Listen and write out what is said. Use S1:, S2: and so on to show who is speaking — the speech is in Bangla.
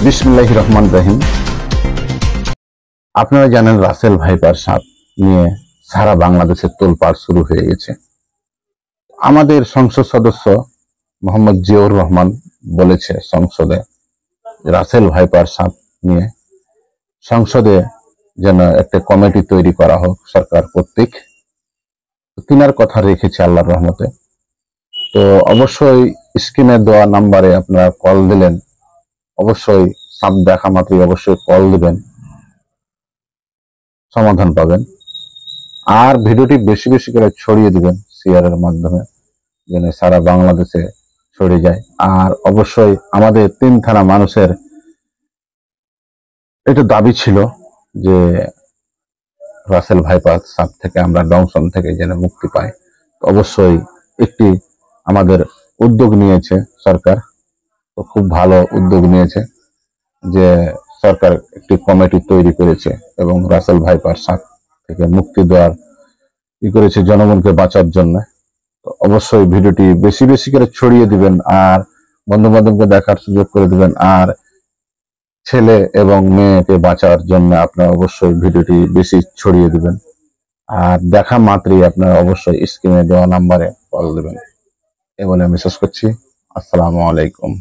S1: বিসমিল্লাহির রহমানির রহিম। আপনারা জানেন রাসেল ভাইপার সাপ নিয়ে সারা বাংলাদেশের তোলপাড় শুরু হয়ে গেছে। আমাদের সংসদ সদস্য মোহাম্মদ জিয়াউর রহমান বলেছে সংসদে রাসেল ভাইপার সাপ নিয়ে সংসদে যেন একটা কমিটি তৈরি করা হোক সরকার কর্তৃক। তিনার কথা রেখেছে আল্লাহর রহমতে। তো অবশ্যই স্ক্রিনে দেওয়া নাম্বারে আপনারা কল দিলেন, অবশ্যই সাপ দেখা মাত্রই অবশ্যই কল দিবেন, সমাধান পাবেন। আর ভিডিওটি বেশি বেশি করে ছড়িয়ে দিবেন শেয়ারের মাধ্যমে, যেন সারা বাংলাদেশে ছড়িয়ে যায়। আর অবশ্যই আমাদের 3 থানা মানুষের এটা দাবি ছিল যে রাসেল ভাইপার সাপ থেকে আমরা ডংশন থেকে যেন মুক্তি পাই। অবশ্যই একটি আমাদের উদ্যোগ নিয়েছে সরকার, তো খুব ভালো উদ্যোগ নিয়েছে যে সরকার একটি কমিটি তৈরি করেছে এবং রাসেল ভাইপার সাপ থেকে মুক্তি দেওয়ার ই করেছে জনগণকে বাঁচার জন্য। অবশ্যই ভিডিওটি বেশি বেশি করে ছড়িয়ে দিবেন আর বন্ধু বান্ধবকে দেখার সুযোগ করে দিবেন। আর ছেলে এবং মেয়েকে বাঁচার জন্য আপনারা অবশ্যই ভিডিওটি বেশি ছড়িয়ে দিবেন। আর দেখা মাত্রই আপনারা অবশ্যই স্ক্রিনে দেওয়া নাম্বারে কল দিবেন। এ বলে আমি শেষ করছি। আসসালামু আলাইকুম।